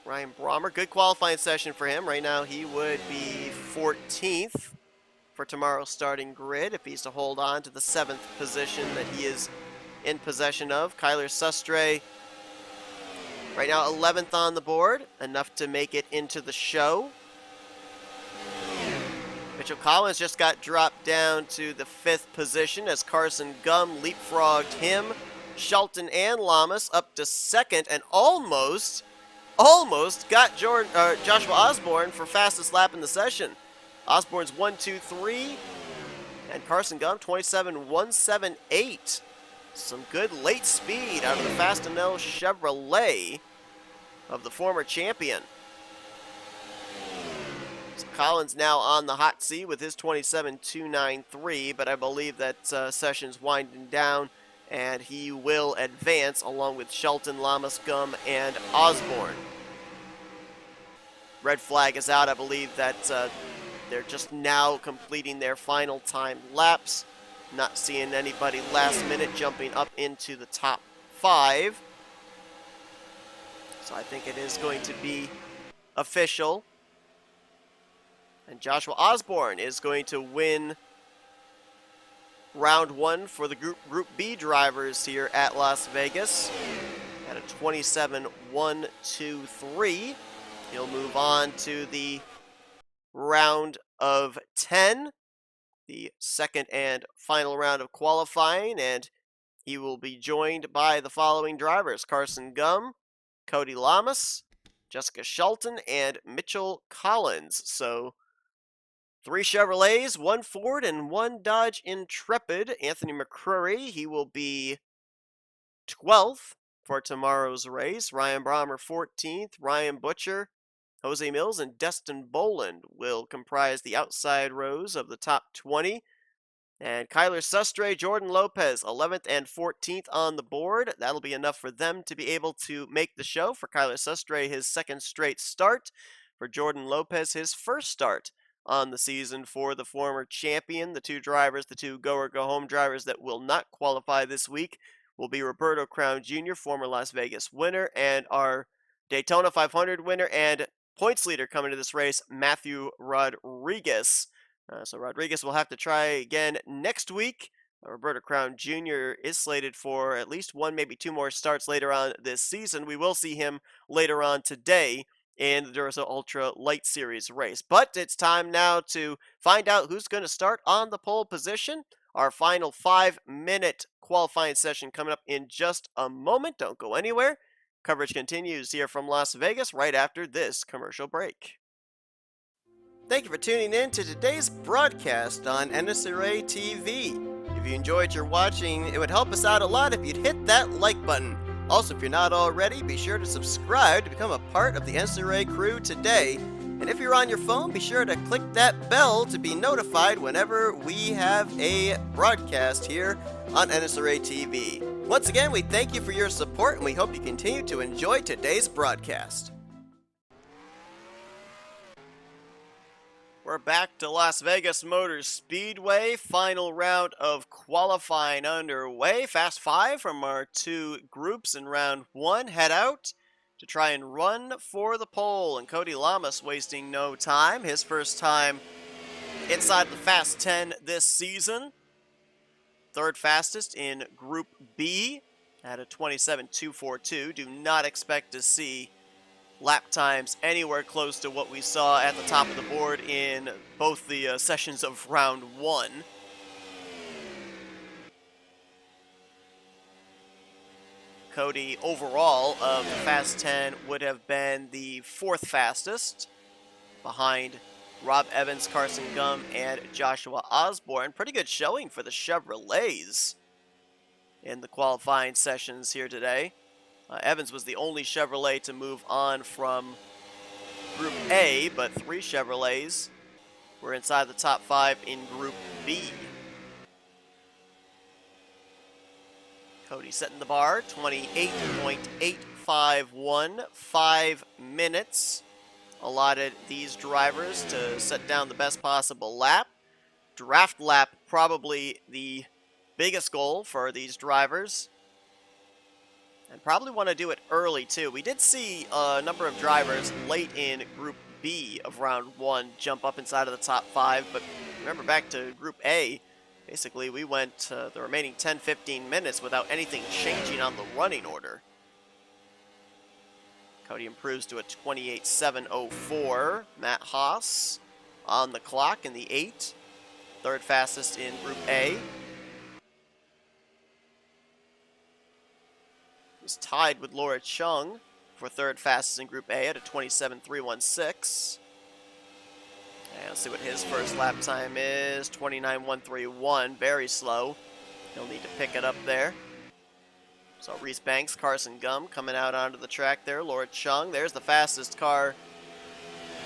Ryan Brommer, good qualifying session for him. Right now he would be 14th for tomorrow's starting grid if he's to hold on to the 7th position that he is in possession of. Kyler Sustre, right now 11th on the board, enough to make it into the show. Mitchell Collins just got dropped down to the 5th position as Carson Gum leapfrogged him, Shelton and Lamas up to 2nd, and almost got Joshua Osborne for fastest lap in the session. Osborne's 1-2-3, and Carson Gum 27.178. Some good late speed out of the Fastenal Chevrolet of the former champion. So Collins now on the hot seat with his 27.293, but I believe that session's winding down, and he will advance along with Shelton, Lamas, Gum, and Osborne. Red flag is out. I believe that they're just now completing their final time laps. Not seeing anybody last minute jumping up into the top 5. So I think it is going to be official. And Joshua Osborne is going to win round 1 for the Group B drivers here at Las Vegas at a 27.123. He'll move on to the round of 10. the second and final round of qualifying, and he will be joined by the following drivers: Carson Gum, Cody Lamas, Jessica Shelton, and Mitchell Collins. So 3 Chevrolets, 1 Ford, and 1 Dodge Intrepid. Anthony McCrory, he will be 12th for tomorrow's race. Ryan Brommer 14th. Ryan Butcher, Jose Mills, and Destin Boland will comprise the outside rows of the top 20. And Kyler Sustre, Jordan Lopez, 11th and 14th on the board. That'll be enough for them to be able to make the show. For Kyler Sustre, his second straight start. For Jordan Lopez, his first start on the season for the former champion. The 2 drivers, the 2 go-or-go-home drivers that will not qualify this week will be Roberto Crown Jr., former Las Vegas winner, and our Daytona 500 winner and points leader coming to this race, Matthew Rodriguez. So Rodriguez will have to try again next week. Roberto Crown Jr. is slated for at least 1, maybe 2 more starts later on this season. We will see him later on today in the Duracell Ultra Light Series race. But it's time now to find out who's going to start on the pole position. Our final 5-minute qualifying session coming up in just a moment. Don't go anywhere. Coverage continues here from Las Vegas right after this commercial break. Thank you for tuning in to today's broadcast on NNSCRA TV. If you enjoyed your watching, it would help us out a lot if you'd hit that like button. Also, if you're not already, be sure to subscribe to become a part of the NNSCRA crew today. And if you're on your phone, be sure to click that bell to be notified whenever we have a broadcast here on NNSCRA TV. Once again, we thank you for your support, and we hope you continue to enjoy today's broadcast. We're back to Las Vegas Motor Speedway. Final round of qualifying underway. Fast 5 from our 2 groups in round 1 head out to try and run for the pole. And Cody Lamas wasting no time. His first time inside the Fast 10 this season. 3rd fastest in Group B at a 27.242. Do not expect to see lap times anywhere close to what we saw at the top of the board in both the sessions of round 1. Cody, overall, of the Fast 10, would have been the 4th fastest, behind Rob Evans, Carson Gum, and Joshua Osborne. Pretty good showing for the Chevrolets in the qualifying sessions here today. Evans was the only Chevrolet to move on from Group A, but 3 Chevrolets were inside the top 5 in Group B. Cody setting the bar, 28.851, 5 minutes allotted these drivers to set down the best possible lap. Draft lap, probably the biggest goal for these drivers. And probably want to do it early, too. We did see a number of drivers late in Group B of round 1 jump up inside of the top 5. But remember, back to Group A, basically we went the remaining 10-15 minutes without anything changing on the running order. Cody improves to a 28.704. Matt Haas on the clock in the 8. 3rd fastest in Group A. He's tied with Laura Chung for 3rd fastest in Group A at a 27.316. And let's see what his first lap time is. 29.131. Very slow. He'll need to pick it up there. So Reese Banks, Carson Gum coming out onto the track there. Laura Chung. There's the fastest car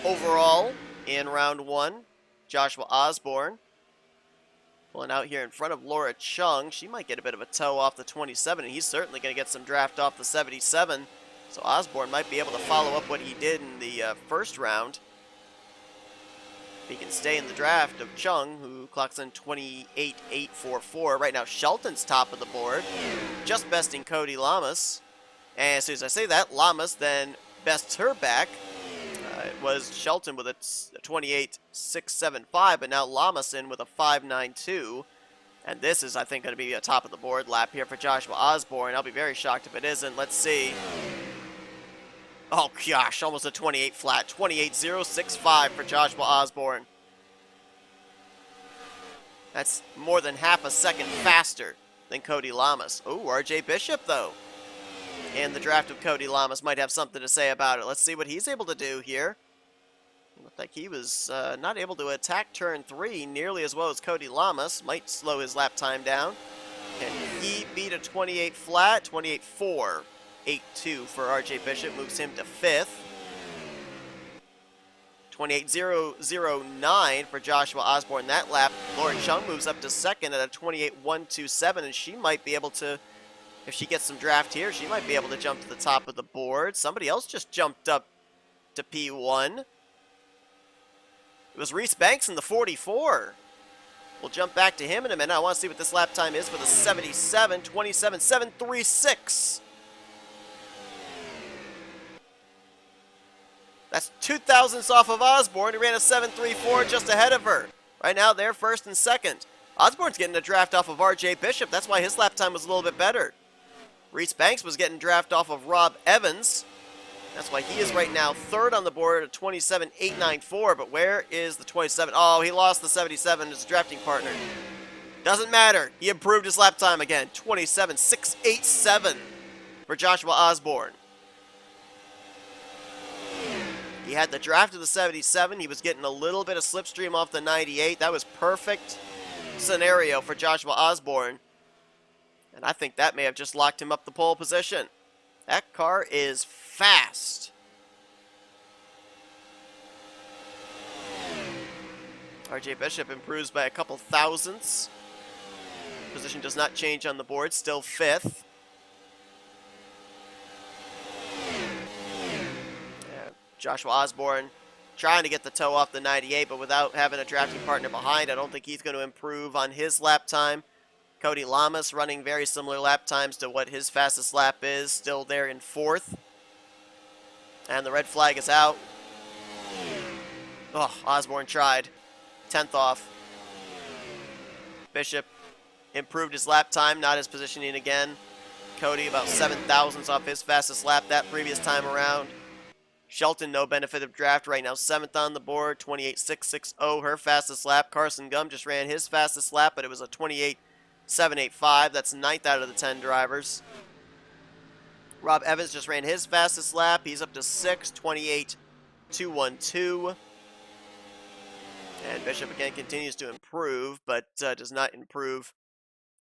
overall in round 1. Joshua Osborne pulling out here in front of Laura Chung. She might get a bit of a tow off the 27, and he's certainly going to get some draft off the 77. So Osborne might be able to follow up what he did in the first round. If he can stay in the draft of Chung, who clocks in 28.844. Right now, Shelton's top of the board, just besting Cody Lamas. And as soon as I say that, Lamas then bests her back. It was Shelton with a 28.675, but now Lamas in with a 5.92. And this is, I think, going to be a top of the board lap here for Joshua Osborne. I'll be very shocked if it isn't. Let's see. Oh gosh, almost a 28 flat. 28.065 for Joshua Osborne. That's more than half a second faster than Cody Lamas. Oh, RJ Bishop, though. And the draft of Cody Lamas might have something to say about it. Let's see what he's able to do here. Looked like he was not able to attack turn 3 nearly as well as Cody Lamas. Might slow his lap time down. Can he beat a 28 flat? 28.4. 8.2 for RJ Bishop. Moves him to 5th. 28.009 for Joshua Osborne that lap. Laura Chung moves up to 2nd at a 28.127, and she might be able to, if she gets some draft here, she might be able to jump to the top of the board. Somebody else just jumped up to P1. It was Reese Banks in the 44. We'll jump back to him in a minute. I want to see what this lap time is for the 77, 27.736. That's 2 thousandths off of Osborne. He ran a 7.34 just ahead of her. Right now, they're 1st and 2nd. Osborne's getting a draft off of RJ Bishop. That's why his lap time was a little bit better. Reese Banks was getting draft off of Rob Evans. That's why he is right now 3rd on the board at 27.894. But where is the 27? Oh, he lost the 77 as a drafting partner. Doesn't matter. He improved his lap time again. 27.687 for Joshua Osborne. He had the draft of the 77. He was getting a little bit of slipstream off the 98. That was perfect scenario for Joshua Osborne. And I think that may have just locked him up the pole position. That car is fast. RJ Bishop improves by a couple thousandths. Position does not change on the board, still 5th. Joshua Osborne trying to get the toe off the 98, but without having a drafting partner behind, I don't think he's going to improve on his lap time. Cody Lamas running very similar lap times to what his fastest lap is, still there in 4th. And the red flag is out. Oh, Osborne tried. 10th off. Bishop improved his lap time, not his positioning again. Cody about 7 thousandths off his fastest lap that previous time around. Shelton, no benefit of draft, right now 7th on the board, 28.660, her fastest lap. Carson Gum just ran his fastest lap, but it was a 28.785. That's 9th out of the 10 drivers. Rob Evans just ran his fastest lap. He's up to 6th, 28.212. And Bishop again continues to improve, but does not improve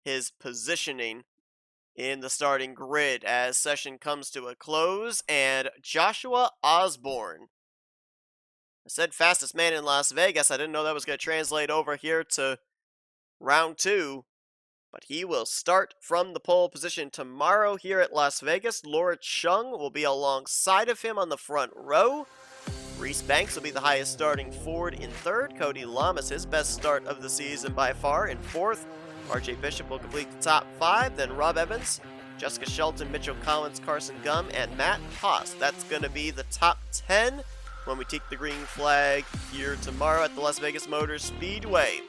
his positioning in the starting grid as session comes to a close. And Joshua Osborne, I said fastest man in Las Vegas. I didn't know that was going to translate over here to round 2, but he will start from the pole position tomorrow here at Las Vegas. Laura Chung will be alongside of him on the front row. Reese Banks will be the highest starting Ford in 3rd. Cody Lamas, his best start of the season by far, in 4th. RJ Bishop will complete the top 5. Then Rob Evans, Jessica Shelton, Mitchell Collins, Carson Gum, and Matt Haas. That's going to be the top 10 when we take the green flag here tomorrow at the Las Vegas Motor Speedway.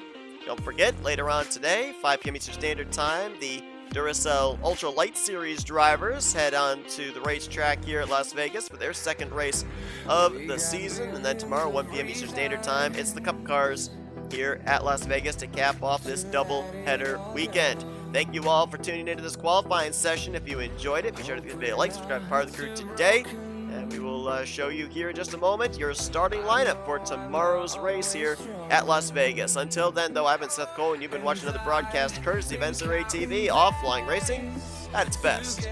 Don't forget, later on today, 5 p.m. Eastern Standard Time, the Duracell Ultra Light Series drivers head on to the racetrack here at Las Vegas for their 2nd race of the season. And then tomorrow, 1 p.m. Eastern Standard Time, it's the Cup Cars here at Las Vegas to cap off this double-header weekend. Thank you all for tuning into this qualifying session. If you enjoyed it, be sure to give the video a like, subscribe to part of the crew today, and we will show you here in just a moment your starting lineup for tomorrow's race here at Las Vegas. Until then, though, I've been Seth Cole, and you've been watching another broadcast courtesy of NNSCRA TV, offline racing at its best.